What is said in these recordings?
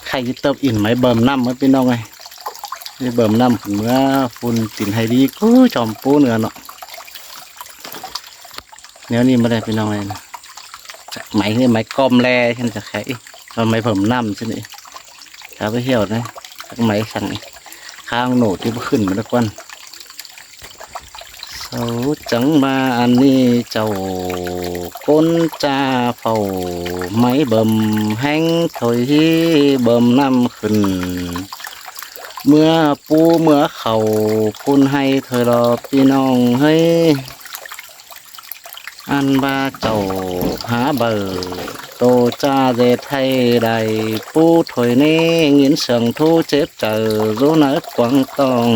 ใครจะเติมอินไหมเบิ่มน้ำมั้ยพี่น้องไงนี่เบิ่มน้ำเมื่อฝุ่นตินให้ดีกูจอมปูเนื้อเนาะเนี้ยนี่มาได้พี่น้องเลยนะไหมนี่ไหมกอมแร่ฉันจะแค่ทำไมเบิ่มน้ำใช่ไหมถ้าไปเที่ยวนะสักไหมสั่งข้างโหนดที่ขึ้นมาแล้วกันเสาจังมาอันนี้เจ้าก้นจ่าเฝ้าไม้เบิ่มแห้งถอยเบิ่มน้ำขึ้นเมื่อปูเมื่อเขาพุ่นให้เธอรอพี่น้องเฮ้ยอันบาเจ้าหาเบอโตจ้าเดทไทยใดปูถอยนี้ยินเสียงทูเจ็บเจอรู้นักกวางตอง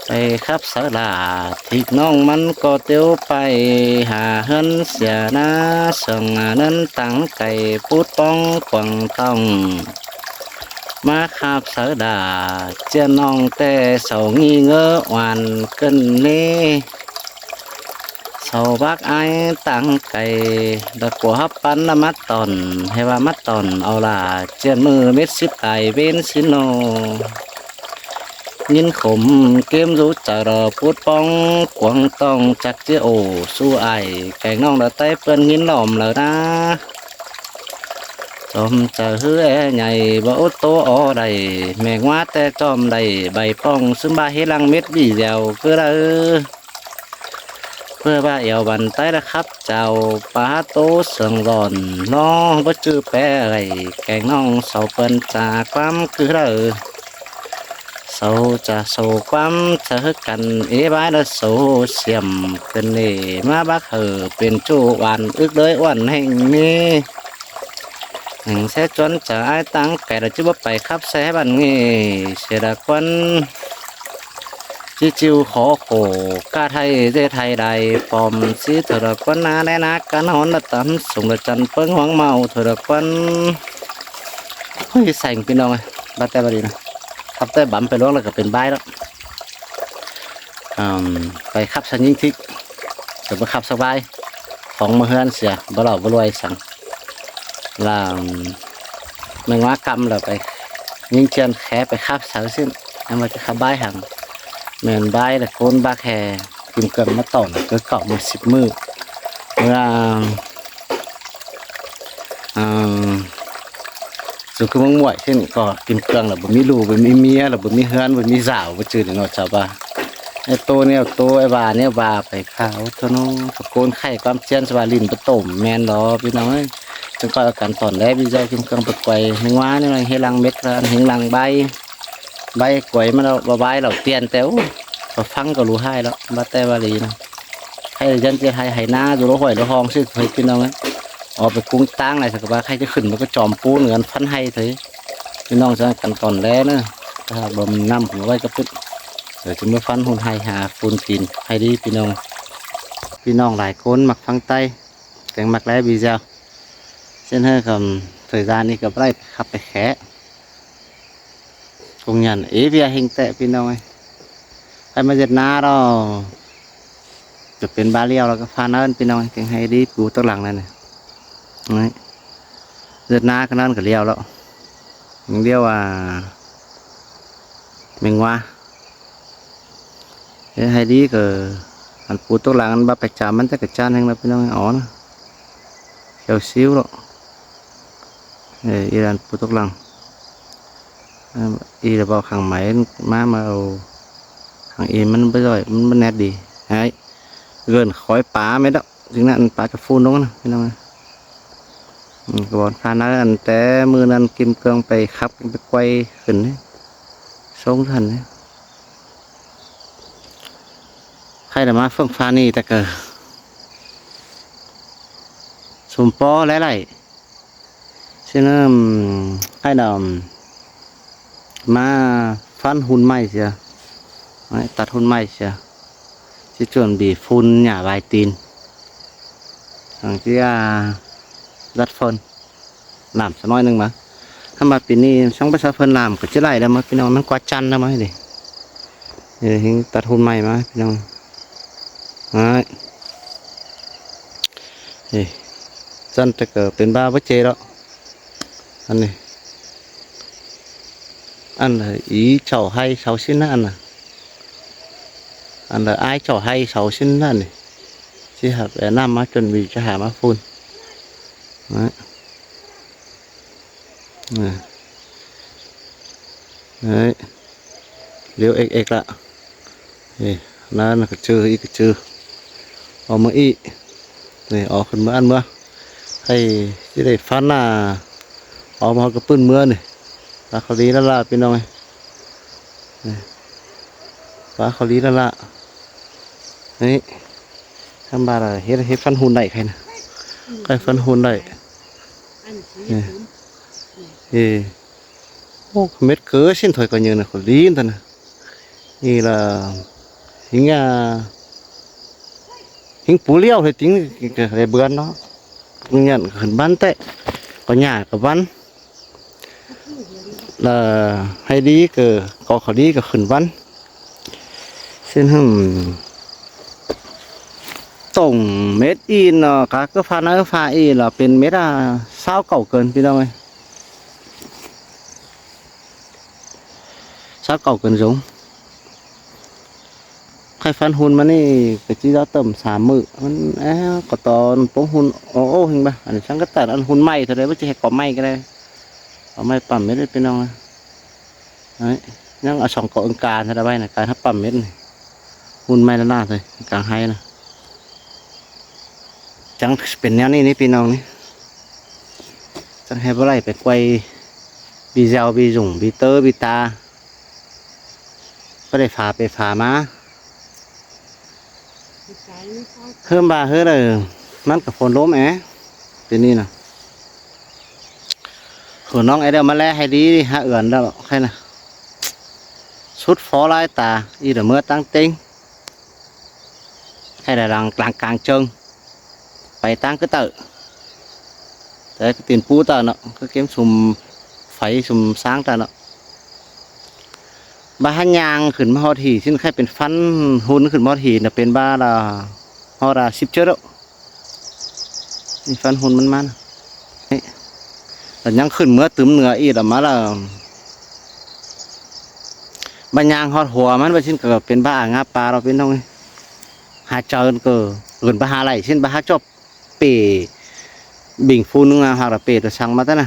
ไปครับสาลาทิกน้องมันก็เตียวไปหาเฮินเสียนะเสียงนั้นตั้งใจพูดป้องกวางต้องมาขับสาดาเจ้าน้องแต่เสางีเงอหวานเกินเล่เสาบักไอตั้งใจตะกัวฮับปันละมัดตอนให้ว่ามัดตอนเอาล่ะเจ้ามือเม็ดสิบไอเว้นสิโนยินขมเกมรู้จะรอพูดป้องกวางต้องจักเจ้าโอสู้ไอแกงน้องละไต้เปิ้นยินหล่อมแล้วนะจอมจะเฮือใหญ่บ่อโตอใดแมงว่าแต่จอมใดใบป้องซึ่งบาเฮลังเม็ดบีเดียวก็ได้เพื่อว่าเอวบันใต้ละครับเจ้าปาโตเสืองร้อนน้องบ่จื้อแปรไรแกงน้องเสาเปิ้นจากความคือได้เสาจะโศความเธอกันบายละโศเสียมเป็นเนมาบักเหอเป็นจูวันอึกเลยวันแห่งนี้หนึ่งเสจนจะไอ้ตั้งไก่เราจะว่าไปครับแสบันงี้เสียดควันจิจิวขอโขกาไทยเจไทยใดปอมสีเถรควันนาได้นักกันหอนละตำส่งละจันเปิ้งหวังเมาเถรควันเฮ้ยใส่พี่น้องไงบัดแต่บัดดีนะขับแต่บั่มไปล้วงแล้วก็เป็นใบแล้วไปขับสัญญิงทิกจะไปขับสบายของมือเฮือนเสียบ่หล่อบ่รวยสั่งลาแมงว่ากำเราไปยิงเชียนแขไปขับสาวสิ้นแล้วมันจะขับใบห่างเหมือนใบแต่โคนบาแคกิมเกินมาต่อก็เกาะมือ10 มือเมื่อสุขมังมวยเช่นก็กินเกลืองหรือบ่มีลูกบ่มีเมียหรือบ่มีเฮือนบ่มีสาวบ่จืดเนาะชาวบ้านไอ้โตเนี่ยโตไอ้บาเนี่ยบาไปข้าวเท่าน้องตะโกนไข่ความเจียนสวาลินประต้มแมนรอพี่น้องจึงก็อาการตอนแรกพี่เจ้ากินเกลืองไปไกวนึงว่านี่มันให้ลังเม็ดแล้วให้ลังใบไกวมันเราใบเราเตียนแต่ก็ฟังก็รู้ให้แล้วมาแต่วาลีนะให้ยันเจียให้หน้าดูแล้วห่อยแล้วห้องซึ่งเคยพี่น้องออกไปกุ้งตั้งอะไรสักว่าใครจะขึ้นมันก็จอมปูเหนือนฟันให้เถอะพี่น้องจะกันตอนแรกนะถ้าบ่มน้ำผมไว้ก็ปึ๊บเดี๋ยวจะมาฟันหุ่นให้หาปูนตีนให้ดีพี่น้องหลายคนมักฟังไตแต่งมักแล้วบีเจ้าเช่นเฮ้กับthời gianนี้ก็ได้ขับไปแค่คงยันเวียหิงแตะพี่น้องให้มาเจ็ดนาเราจะเป็นบาเลียวแล้วก็พาเนินพี่น้องแต่งให้ดีปูตัวหลังนั่นนี่เดือดหน้าก็นั่นก็เลี้ยวแล้วมึงเลี้ยวมึงว่าให้ดีก็อันปูตัวหลังอันบ้าไปจามันจะกระจานแห่งเราพี่น้องอ๋อนะเขียวซิ้วแล้วอันปูตัวหลังเราบอกขังไหมมาเอาขังมันไม่ได้มันแน่ดีไอ้เกินคอยป่าไม่ได้ถึงนั้นป่าจะฟูนลงนะพี่น้องกบอนพานันแต่มือนั้นกิมเกลืองไปขับไปไกวขึ้นนี่ทรงทันนี่ใครแต่มาเฟื่องฟ้านี่แต่เกิดสมปอหลายๆเช่นใครดำมาฟันหุ่นไม้เสียตัดหุ่นไม้เสียที่จวนบีฟุ้นหยาใบตีนทางที่รัดฟนลามสักน้อยนึงมาถ้ามาปีนี้ช่างประชาเพิ่นลามก็จะไล่แล้วมาพี่น้องมันกวาดจันแล้วมาดิเห็นตัดหุ่นใหม่มาพี่น้องจันจะเกิดเป็นบ้าวัจเจแล้วอันนี้ anh là ý cháu hay cháu xin ăn à anh là ai cháu hay cháu xin ăn này chỉ hạt bé nam má chuẩn bị cho hà má phun đấy này. Đấy liêu ếch ếch lạ thì nó là cái chư ý cái chư ở mới ý này ở phần mưa ăn mưa hay cái này phát là ở mà cái pươn mưa này và khó lý là bên đâu này và khó lý là đấy tham bà là hết phân hồn này hay nè cái phân hồn này thì mét cớ xin thôi coi như là khó lý thôi nè như là hình hình phú liêu thì tính cái bươn nó nhận khẩn bán tệ có nhà có văn là hay đi có khó đi có khẩn văn xin tổng mét in các cái pha nó pha in làเป็นmét sao cầu cầnพี่น้องơi sao cầu cần giống khai phân hồn màนี่cái chỉ đó tầm 3 มื้อมันก็ตอนป้งหุ่นโอ้เห็นป่ะอันนี้ช่างก็ตัดอันหุ่นใหม่เท่าไรว่าจะให้ก่อใหม่ก็ได้ก่อใหม่ปั่มเม็ดได้พี่น้องนะđấyยังเอา2 เกาะองการเท่าไรไปนะการถ้าปั่มเม็ดนี่หุ่นใหม่ละหน้าเลยกลางให้นะจังเป็นแนวนี้นี่พี่น้องนี่จังให้บ่ไรไปไกวบีเจลบีจุ่งบีเตอร์บีตาก็ได้ฝาไปฝามาเพิ่มบาเฮ้ยเลยมันกับฝนล้มทีนี้นะหัวน้องไอเดียมาแล้วให้ดีหาเอื่อนแล้วใครนะชุดฟอลายตาอีเดเมื่อตั้งติ้งให้ได้รังกลางเชิงไปตั้งก็เตอแต่ก็ตีนปูเตอเนาะก็เก็บสุ่มไฟสุ่มsángเตอเนาะบ้านยางขึ้นมาฮอดหีซึ่งใครเป็นฟันหุ่นขึ้นมาฮอดหีน่ะเป็นบ้าละฮอด10 เชือกนี่ฟันหุ่นมันนี่แต่ยังขึ้นเมื่อตึมเหนืออีกมาละบ้านยางฮอดหัวมันไปซึ่งก็เป็นบ้างาปลาเราเป็นต้องหาเจอก็เกินบ้าหาไหลเช่นบ้าจบเป๋บิ่งฟูนึงหาเป๋ตัวช่างมาตั้งนะ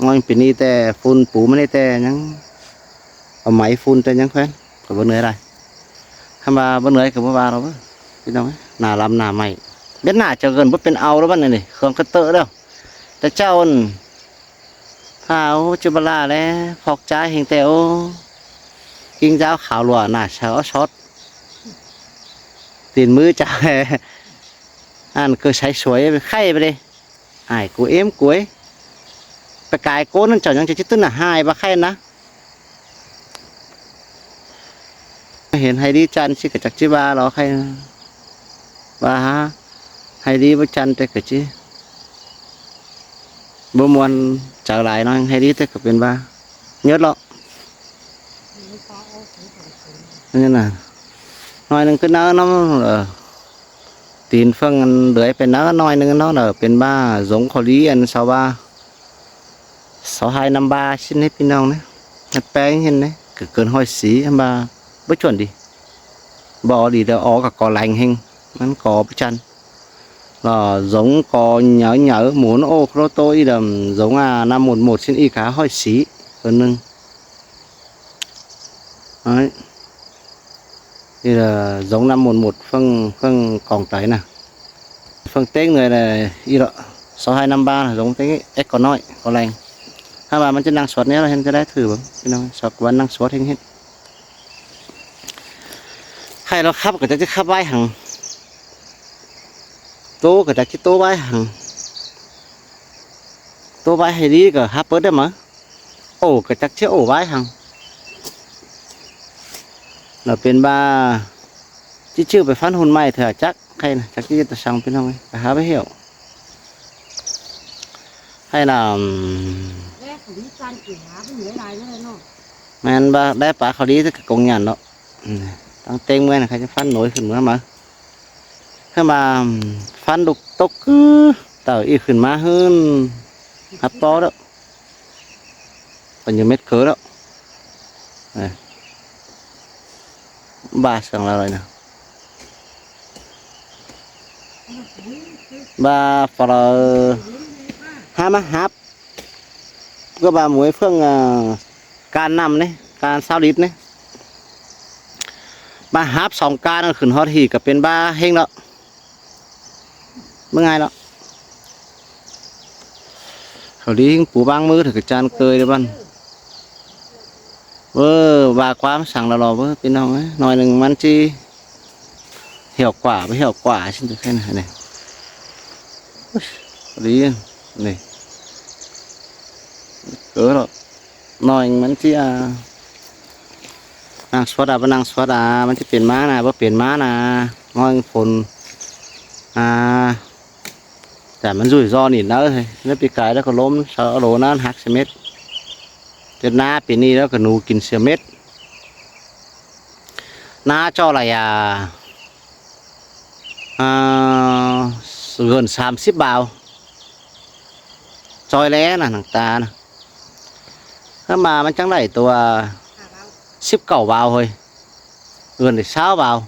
งอยเป็นนี่แต่ฟูนปูมันนี่แต่ยังเอาไม้ฟูนแต่ยังแคว้นกับบนเหนือได้ทำมาบนเหนือกับบ่าเราพี่น้องหน้าลำหน้าใหม่เบ็ดหน้าจะเกินว่าเป็นเอาแล้วบ้านนี่เครื่องกระเตอะแล้วแต่เจ้าพาวจุบลาแล้วพอกใจเห็นแต่โอ้กินเจ้าขาวหลัวหน้าเช้าช็อตตีนมือจ่าอันก็ใช้สวยไปไข่ไปเลยไอ้กูเอ็มกุ้ยไปกายโก้นั่นเจ้ายังจะจิตตื้นน่ะหายบ้าไข่นะเห็นไฮดีจันสิกจักจิบาหรอใครบ้าฮะไฮดีบจันแต่กจิบ่มวนจากหลายน้อยไฮดีแต่ก็เป็นบ้าเยอะหรอกนี่น่ะน้อยหนึ่งก็น้ำตีนเฟื่องเดือยเป็นน้ำน้อยหนึ่งnó làเป็นบ้าgiống khó lý anh 6253ชิ้นให้พี่น้องนะแป้งเห็นไหมเกินห้อยสีมาbất chuẩn đi bò đi đó ó cả cò lành hình nó cò bất chân là giống cò nhớ muốn ô pro tôi là giống 511 xin y cá hỏi xí hơn nưng đấy thì là giống 511 phân còn trái nè phân tết người này y đó 6253 là giống cái ếch có nói có lành hai bàมันจะนั่งสวดเนี้ยเราเห็นจะได้ถือบ้างพี่น้องสวดวันนั่งสวดเห็นใครเราขับก็จะขับไว้หังโตก็จะคิดโตไว้หังโตไว้ให้ดีก็ฮับเปิดได้มั้ยโอ้ก็จะเชื่อโอ้ไว้หังเราเป็นบ้าชื่อไปฟันหุ่นใหม่เถอะจักใครนะจักที่จะสั่งพี่น้องไปหาไปเหี่ยวให้นำแมนบ้าได้ปลาเขาดีสักกงยันเนาะตั้งเต็งเมื่อนะใครจะฟันหน่อยขึ้นมาขึ้นมาฟันดุกตกเต่าอีขึ้นมาขึ้นฮับโตแล้วเป็นยังเม็ดเขือแล้ว ba sang là rồi nè ba phở hai má háp có ba muối phương can nằm đấy can sao lít đấy ba háp sòng can nó khẩn hót hỉ cả bên ba hên đó mới ngay đó hồi đi phủ băng mưa thì cái chan cười đấy bạn bà quá sáng là lò với bên nào ấy nói đừng ăn chi hiệu quả với hiệu quả xin được khen này đi này cỡ rồi nói mình chỉ năng suất à năng suất à mình chỉ pliển má nè pliển má nè ngon phunแต่มันrủi ro nhìn đó thôi nó bị cái đó có lốm sợ đồ nó hack xe mét cho naปีนี้แล้วก็หนูกินเสียเม็ดน้าcho lại gần 30 bào trôi lé là thằng ta nè thế màมันchẳng đẩyตัวship cẩu vào thôi gần để 6 bào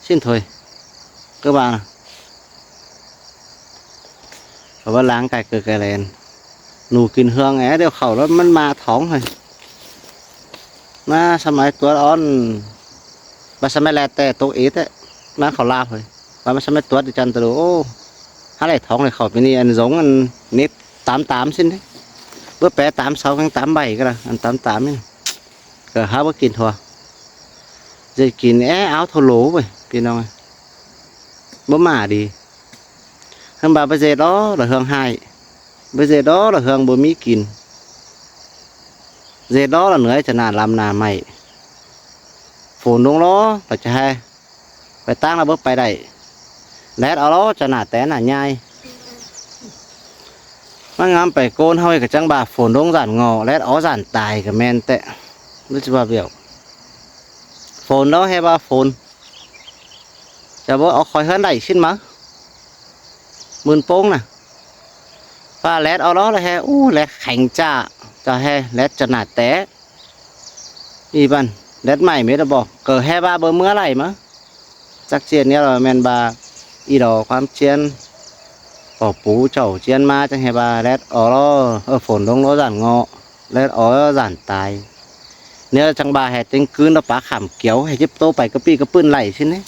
xin thôi các bạn và bắt láng cài cờ cài lèn nụ kín hương é đều khẩu đóมันมาท้องthôiมาสมัยตัวอ่อนมาสมัยแรกแต่ตัวเอสมาเขาลาบเลยมาสมัยตัวดิจันตัวโอ้อะไรท้องเลยเขาเป็นนี่อันgiốngอันนิด88xin đấy bữa bé 86 đến 87 cái là anh 88 này cờ há bữa kín thua dây kín é áo thô lố vậy kín đâu bữa mà đi hơn bà bây giờ đó là hương hai bây giờ đó là hương bữa mỹ kín giờ đó là nữa cho nà làm nà mày phun đúng đó là cho hai phải tăng là bước bay đẩy lét ở đó cho nà té nà nhai nó ngắm phải côn hơi cả trăng bà phun đúng giản ngò lét ó giản tài cả men tệ nó chỉ bà biểu phun đó hay ba phun cho bố ó khói hơn đẩy xin má mươn pông nè và lét ở đó là hay lét khánh trà cho he lét cho nà té đi bạn lét mày mới được bỏ cờ he ba bữa mưa này mà chắc chiên nhá rồi men bà y đồ khoám chiên bỏ pú chậu chiên ma cho he ba lét ở đó ở phồn đông nó giản ngọ lét ở giản tài nếu chẳng bà hè tên cứ nó phá khảm kéo hay giúp tô phải cái pi cái pươn lầy xin đấy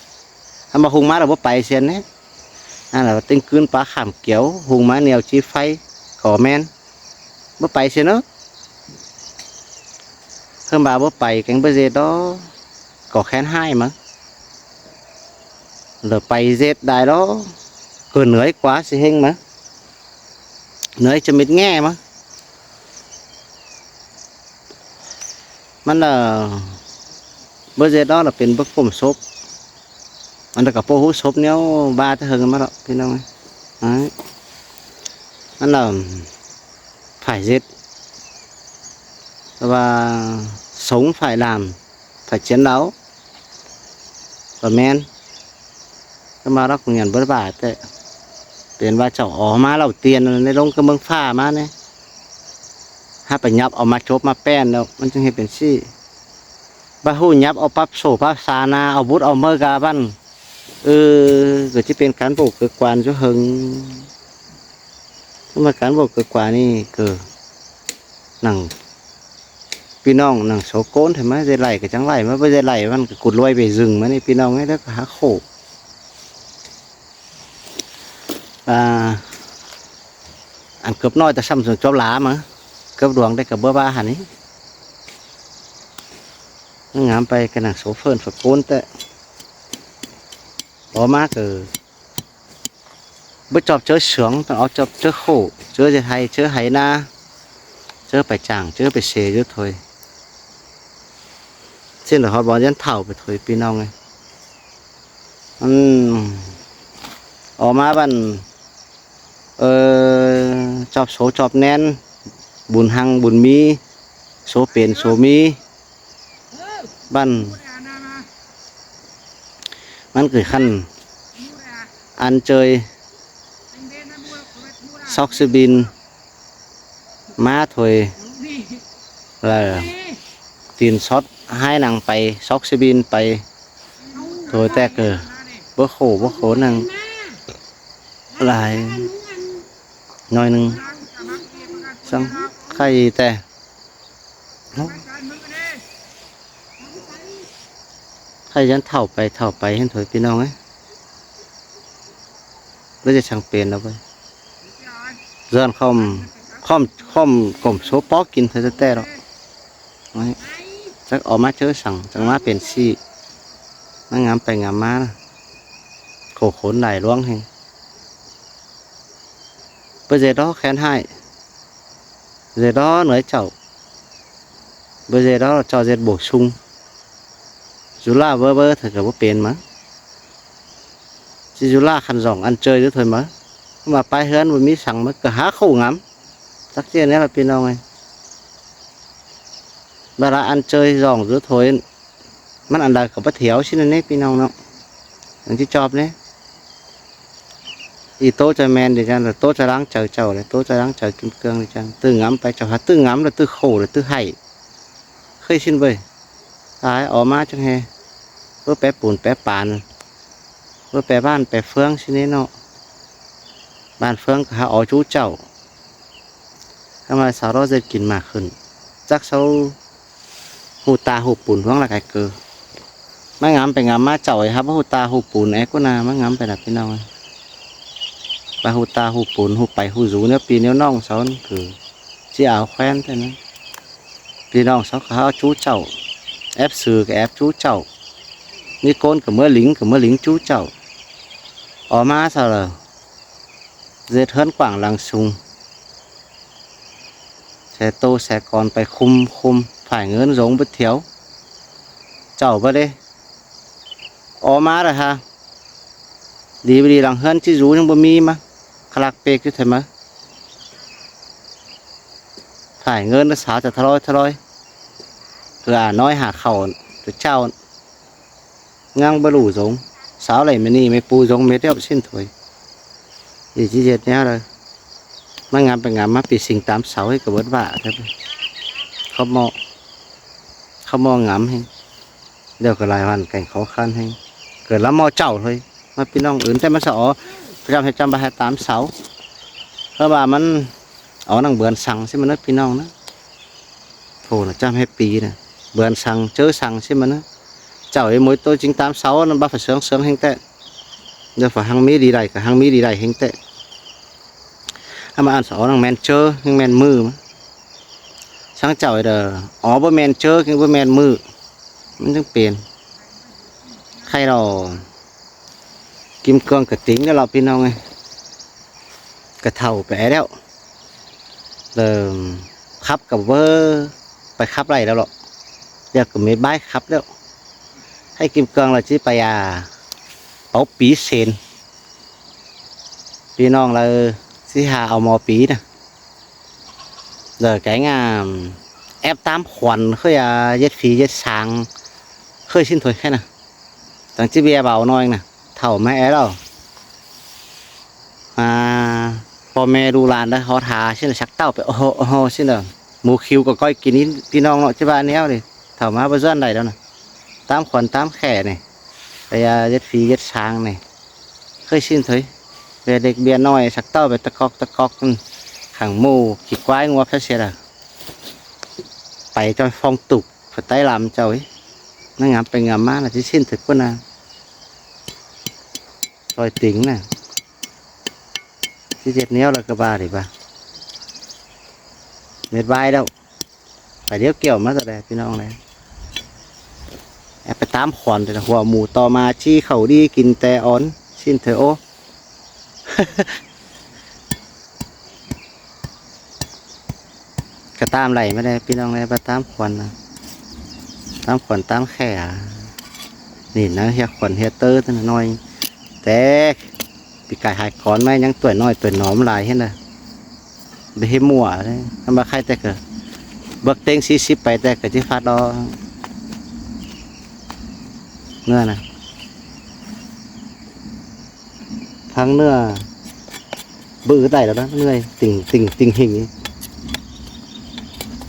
mà hùng má là bố phải xin đấy là tên cứ phá khảm kéo hùng má nèo chi phay cỏ men bố phải xin nữa hơn bà bố phải cánh bây giờ đó có khen hai mà rồi phải dệt đài đó cứ nưới quá sẽ hình mà nưới cho mình nghe mà là bây giờ đó làเป็นbức phồng xốpมันlà cả po hút xốp nếu ba tới hơn mà đó thì đâu đấyมันlà phải dệt và sống phải làm phải chiến đấu và men mà đó cũng nhận bất vả tệ tiền ba chậu ó má đầu tiênในลงกระเบื้องฟ้ามาเนี่ยถ้าไปยับเอามาชบมาแป้นแล้วมันจึงเห็นเป็นซี่บาหูยับเอาปั๊บโซ่ปั๊บซานาเอาบุตรเอาเมื่อกาบ้านก็จะเป็นการปลูกเกิดกวนจะหึงมาการปลูกเกิดกวนนี่คือหนังพี่น้องหนังโสโกนเห็นไหมใจไหลกับจังไหลมาไปใจไหลมันก็กุดลอยไปrừngมานี่พี่น้องให้ได้หาโขอันเกือบน้อยแต่ซ้ำส่วนจอบหลามาเกือบดวงได้กับเบอร์บ้าหันนี้งามไปกันหนังโสเฟิร์นฝักโกนแต่พอมากbữa chọc chơi sướng tao chọc chơi khổ chơi gì hay chơi hay na chơi phải chẳng chơi phải xề chứ thôi xin là họ bỏ dân thảo phải thôi pin ông này ở má bạn chọc số chọc nén bùn hăng bùn mi số tiền số mi bạnมันcười khăn ăn chơi sóc sư bin má thôi là ตีนช็อตให้นางไปซอกซิบินไปโถแต่เกอบ่โขนางหลายหน่อยหนึงสังไข่แต่ไข่ยันเท่าไปเห็นถอยพี่น้องไงแล้วจะช่างเป็นแล้วไปเรื่องค่อมกลมโซป๊อกกินเธอแต่หรอกจักออกมาเจอสั่งจังมาเป็นซี่นั่งงามไปงามมานะโขนไหลล้วงให้เพื่อจะđó khen hai giờ đó nói chậu bây giờ đó cho dệt bổ sung dù là vơ thì cả bố tiền mà chỉ dù là khăn rộng ăn chơi nữa thôi mà mà bay hơn với mỹ sẵn mới cả há khổ ngắm chắc chắn là pin đâu này bà đã ăn chơi rộng nữa thôi mắt ăn đời có bất thiếu xin nên pin đâu nó anh chỉ chọp đấy thì tốt cho men thì chăng là tốt cho đáng chờ này tốt cho đáng chờ kim cương thì chăng từ ngắmไปchờ từ ngắm là từ khổ là từ hay khơi xin về cái ở má chẳng hè bữa bé bùn bé bàn bữa bé ban bé phương xin đấy nó bàn phương cả ở chú chậuทำไมสาวเราจะกินมากขึ้นจักเสาหูตาหูปูนท้องละไก่เกลือไม่งามไปงามมาเจ้าไอ้ครับหูตาหูปูนไอ้ก็นาไม่งามไปแบบพี่น้องไปหูตาหูปูนหูไปหูรูเนี่ยปีนี้น้องเขาคือจีเอาแคว้นแต่นั้นพี่น้องเขาchú chậu ép sừ cái ép chú chậu như côn của mưa lính chú chậu ở má sao là dệt hơn quảng làng sùng sẽ tô sẽ còn phải khum phải ngớn giống bất thiếu chậu vào đây ở má rồi ha đi làng hơn chứ rú trong bờ mi mà khạc bê cứ thế mà phải ngớn nó xả cho thôi là nói hạ khẩu rồi trao ngang bờ lũ giống sáu này mình đi mấy pu giống mấy đeo xin tuổi thì chỉ dệt nhá rồi mà ngắm phải ngắm mắt bị sinh 86 hay cả vất vả thế không mò ngắm hay đều có lại hoàn cảnh khó khăn hay cứ lắm mò chảo thôi mà pin ông ứng thêm mà sợ 136 các bà mình ở đằng bươn sằng xem mà nó pin ông đó thổ là 100 nè bươn sằng chớ sằng xem mà nó chảo ấy mỗi tôi 986 nó bắt phải sướng hành tệ giờ phải hàng mỹ đi đầy cả hàng mỹ đi đầy hành tệ mà ăn sổ đằng men chơ nhưng men mư mà sáng chảo ấy là ó bơ men chơ nhưng bơ men mưมันต้องเปลี่ยนใครเรากิมเกลืองกระติ้งแล้วเราพี่น้องไงกระเท่าแปะแล้วเดิมขับกับเวอร์ไปขับไรแล้วหรอกเดี๋ยวก็ไม่บ้ายขับแล้วให้กิมเกลืองเราชี้ไปเป๋าปีเซนพี่น้องเราชี้หาเอามอปีนะเดี๋ยวcái ép 8 khoản khơi giết phí giết sáng khơi xin thôi thế nào thằng chị bia bảo nói nè thảo mẹ đâuพ่อแม่ดูหลานได้เขาทาเช่นชักเต้าไปโอ้โหเช่นเดิมหมูคิวก็ก้อยกินนี้พี่น้องเนาะที่บ้านเนี้ยดิเถ่ามาบ้านใดแล้วนะตามขวัญตามแข่เนี่ยไปยัดฟียัดช้างเนี่ยเคยชินเถยเด็กเบียน้อยชักเต้าไปตะกอกขังหมูขีดควายงัวเพชรเสียดไปจอยฟองตุกฝนใต้ลำเจ้านั่งงามไปงามมาlà chỉ xin thực quân à rồi tính nè chỉ dệt néo là cái bà thì bà mệt vai đâu phải đéo kiểu mất rồi đâyพี่น้องnàyไปตามขวัญแต่หัวหมูต่อมาชี้เขาดีกินแต่อ้อนสิ้นเถอะโอ กระตามไหลไม่ได้พี่น้องเลยไปตามขวัญนะตามขวัญตามแข่นี่นะเฮียขวัญเฮียเตอร์ตัวน้อยแต่ปีกายหายก้อนไหมยังตัวน้อยตัวหนอมลายเห็นเลยไปเห็มัวเลยทำมาใครแต่เกิดเบิกเต็ง40ไปแต่เกิดที่ฟาดดอเนื้อนะทั้งเนื้อบื้อได้แล้วนะเนื้อติ่งหิ่ง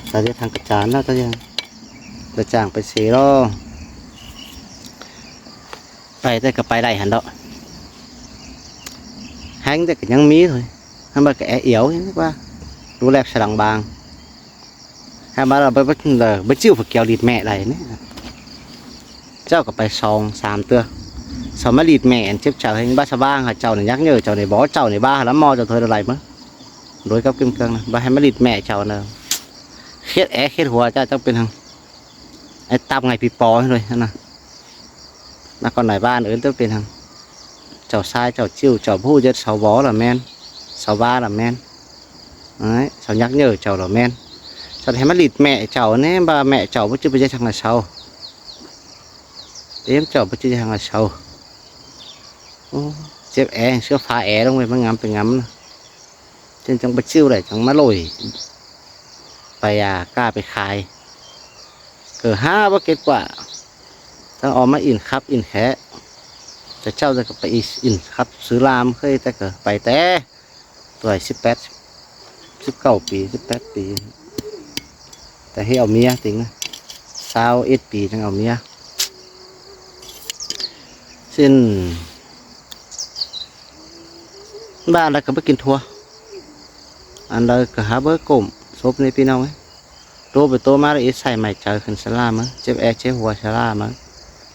แต่จะทางกระจานแล้วแต่ยัง ไปจ้างไปเสียรอไปแต่ก็ไปได้หันดอกหางแต่ก็ยังมีthôiให้มาแกะเอี่ยวนี่ว่าดูแลสลังบางให้มาเราไปจิ้วฝักเกียวดีดแม่ไรนี่เจ้าก็ไป2-3 เตือสมัยดีดแม่เจ็บเจ้าให้บ้าชาวบ้านเจ้าเนี่ยยักเยอะเจ้าเนี่ยบ่เจ้าเนี่ยบ้าแล้วมอจะเธออะไรมั้งโดยกับกิมเกลืองนะบ้าให้มาดีดแม่เจ้าเนอะเครียดเครียดหัวเจ้าต้องเป็นทางไอ้ตับไงปีปอเลยนะมาcònไหนบ้านอื่นต้องเป็นทางเจ้าsaiเจ้าchiêuเจ้าผู้chết sáu bó là men 6-3 là men đấy 6 nhắc nhở cháu là men cháu thấy mất lịt mẹ cháu nè bà mẹ cháu vẫn chưa bây giờ thằng là sau em cháu vẫn chưa thằng là sau xếp sữa pha đúng rồi mà ngắm trên trong bát chiêu này chẳng má lồiไปกล้าไปขายเกิด5ว่าkết quảทั้งออกมาอินครับอินแค่จะเจ้าจะไปอินครับซื้อลามเคยแต่เกิดไปแต่ตัว18-19 ปี18 ปีแต่ให้เอาเมียติงนะ21 ปีทั้งเอาเมียสิ้นบ้านแล้วก็ไปกินทัวอันใดก็หาเบอร์กลมซบในพี่น้องไหมโตไปโตมาแล้วอีใส่ใหม่เจอขึ้นสลามั้งเจ็บเจ็บหัวสลามั้ง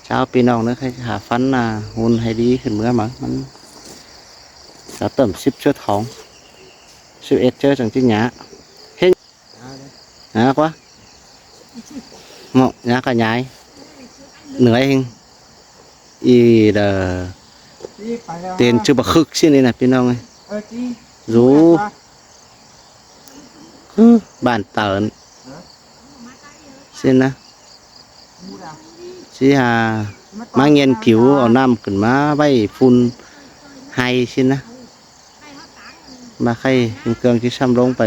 เช้าพี่น้องนึกให้หาฟันหุ่นให้ดีขึ้นเมื่อมั้งมันจะเติม10 เชื้อท้อง11 เชื้อจังที่หยาเฮ้ยหยากว่าเหมาะหยาก็ใหญ่เหนื่อยเองอีเดอเตียนชื่อบะคึกสินี่นะพี่น้องไงรู้บ้านเตินสินะสิมาเงียนผิวเอาน้ำขึ้นมาไว้ฝุ่นไฮสินะมาใครเครื่องที่ซ้ำลงไป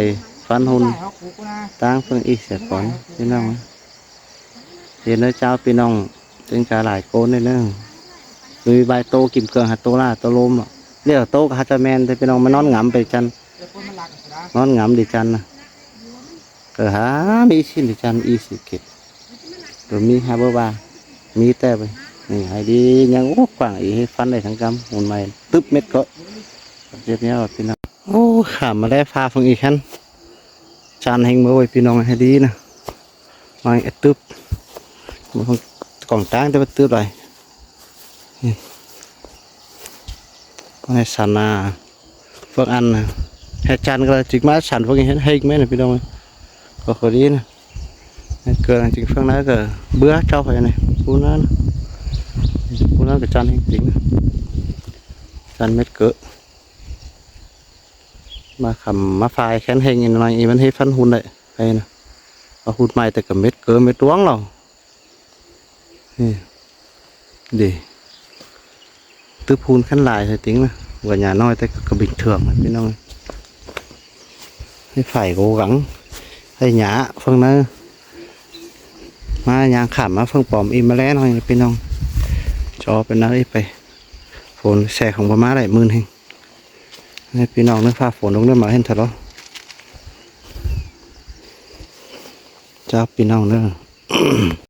ฟันหุ่นตั้งเพิ่งอีกเสียก่อนพี่น้องเห็นเนื้อเจ้าพี่น้องจึงจะหลายโกนเลยเนอะมีใบโตกิมเกลืองหัดโตล่าโตลมเรียกโตกับฮัตแมนแต่พี่น้องมานอนงำไปจันนอนงำดิจันนะก็หามีชิ้นดิจันอีสิเกตหรือมีฮาเบอร์บามีแต่ไปนี่ให้ดียังโอ้กว่างอีให้ฟันได้ทั้งกำหุ่นใหม่ตึ๊บเม็ดก็เจ็บเนี้ยพี่น้องโอ้ขามมาได้พาฟังอีกขั้นจานแห่งมือไว้พี่น้องให้ดีนะมาไอ้ตึ๊บมันกล่องจ้างแต่ว่าตึ๊บเลยให้สันพวกอันให้จานก็จิกมาสันพวกนี้ให้ไหมนะพี่น้องก็ขอดีนะเกิดจริงฟังนั้นก็เบื่อเจ้าไปnàyพูนั้นก็จานให้จริงนะจานเม็ดเกลือมาขำมาไฟแข็งแห้งอย่างไรมันให้ฟันหุ่นเลยไปนะเอาหุ่นใหม่แต่กับเม็ดเกลือเม็ดร้วงเราดีtư phun khăn lại thì tính là ở nhà nói tới cả bình thường biết không phải cố gắng hay nhá phương nó mà nhà khảm mà phương bòm im lẽ thôi biết không cho bên đó điไปphun xe không có má lại mươn hình biết không nó pha phun đúng nó mà hết thật đó cho biết không nữa